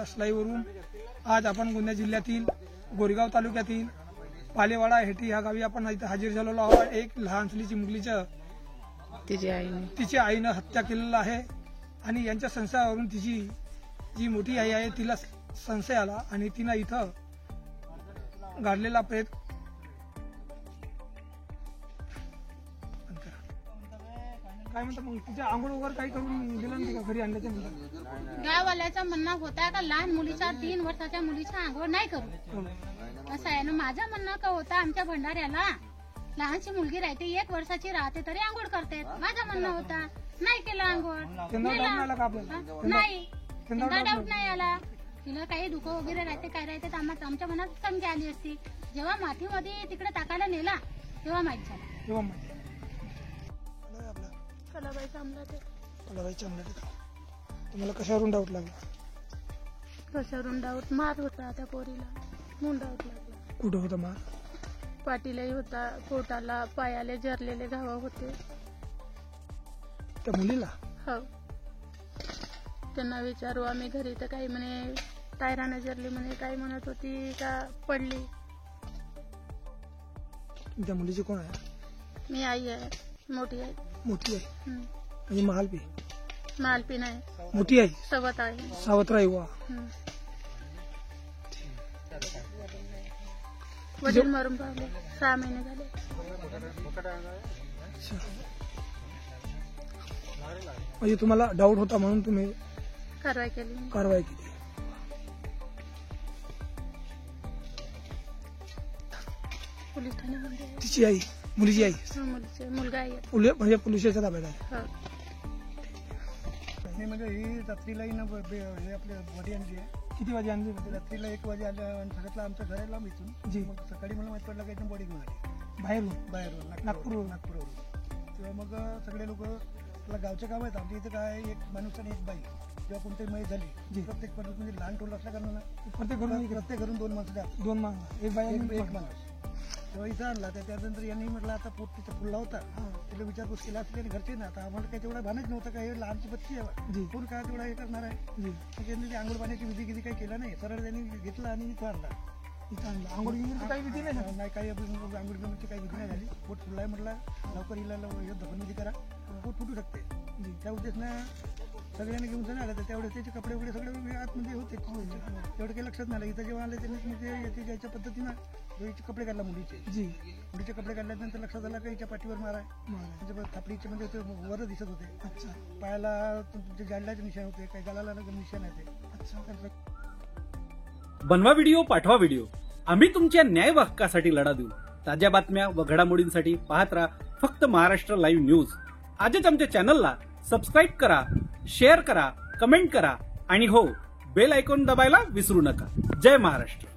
महाराष्ट्र लाईव्हवरून आज आपण गोंदिया जिल्ह्यातील गोरेगाव तालुक्यातील पालेवाडा हेटी या गावी आपण इथे हजर झालेलो आहोत। एक लहान मुलीचं तिच्या आईनं हत्या केलेलं आहे आणि यांच्या संशयावरून तिची जी मोठी आई आहे तिला संशय आला आणि तिनं इथं गाडलेला प्रयत्न काय म्हणतात मग तिच्या आंघोळ वगैरे काही करून दिलं नाही का घरी आणल्याच्या नंतर? गाववाल्याचं म्हणणं होता का लहान मुलीच्या 3 वर्षाच्या मुलीच्या आंघोळ नाही करू असं आहे ना। माझं म्हणणं का होता आमच्या भंडाऱ्याला लहानशी मुलगी राहते 1 वर्षाची राहते तरी आंघोळ करते। माझं म्हणणं होता नाही केलं आंघोळ नाही त्यांना डाऊट नाही आला। तिला काही दुखं वगैरे राहते काय राहते तर आमच्या मनात समजा आली असती। जेव्हा मातीमध्ये तिकडे टाकायला नेला तेव्हा माहीत झालं। कलाबाई चांबलाटे तुम्हाला कशावरून डाऊट लागला? कशावरून डाऊट मार होता त्या पोरीला म्हणून डाऊट लागला। कुठं होता मार? पाठीलाही होता, पोटाला पायाला जरलेले घाव होते त्या मुलीला। हो त्यांना विचारू आम्ही घरी तर काही म्हणे टायराने जरली म्हणे काही म्हणत होती का पडली। त्या मुलीची कोण आहे? मी आई आहे, मोठी आहे। मोठी आहे म्हणजे मालपी नाही मोठी आहे सवत आहे सावत्र आहे वा। वडील मरून पावले 6 महिने झाले। म्हणजे तुम्हाला डाऊट होता म्हणून तुम्ही कारवाई केली। पोलीस ठाण्यामध्ये तिची आई मुलीची आई मुलगा आहे म्हणजे पोलिसाच्या ताब्यात आहे। म्हणजे ही रात्रीला हे आपल्या बॉडी आणली आहे। किती वाजे आणली? रात्रीला 1 वाजे आल्या आणि सांगितलं आमचं घर आहे लांब इथून जी। मग सकाळी मला माहित पडलं काही बॉडी घेऊन आली बाहेरून नागपूरवरून। तेव्हा मग सगळे लोक आपला गावचे काम आहेत आमच्या इथे काय एक माणूस आणि एक बाई जेव्हा कोणतरी मयत झाली प्रत्येक माणूस म्हणजे लहान टोल असल्या कारणानं प्रत्येक घरून 2 माणसं द्या, 2 माणसं एक बाई एक माणूस। तेव्हा इथं आणला त्यानंतर यांनी म्हटलं आता पोट तिचा फुलला होता तिला विचारपूस केला असली आणि घरचे ना आता आम्हाला काही तेवढा भानच नव्हतं का हे लहानची बच्ची आहे कोण काय तेवढा हे करणार आहे। त्यांनी ते आंघोळ पाण्याची विधी काही केला नाही, सरळ त्यांनी घेतला आणि इथं आणला। आंघोळ गिंघोळची काही विधी नाही काही आंघोळ गिंघोळची काही विधी नाही झाली। पोट फुललाय म्हटलं लवकर हिला दफनविधी करा पोट फुटू शकते त्या उद्देशानं सगळ्यांनी घेऊन जाणार आलं तर तेवढे त्याचे कपडे वगैरे सगळे आतमध्ये होते तेवढं काही लक्षात नाही। इथं जेव्हा आले त्यांनी याच्या पद्धतीनं हिचे कपडे काढला मुलीचे कपडे काढल्यानंतर लक्षात आलं का हिच्या पाठीवर मार आहे त्याच्या थापडीचे म्हणजे ते वर दिसत होते। पायाला तुमचे जाडल्याचे निशाण होते काही गालाला निशाण आहे। बनवा व्हिडिओ पाठवा व्हिडिओ आम्ही तुमच्या न्याय हक्कासाठी लढा देऊ। ताज्या बातम्या व घडामोडींसाठी पाहत राहा फक्त महाराष्ट्र लाईव्ह न्यूज। आजच आमच्या चॅनलला सबस्क्राईब करा, शेअर करा, कमेंट करा आणि हो बेल आयकॉन दबायला विसरू नका। जय महाराष्ट्र।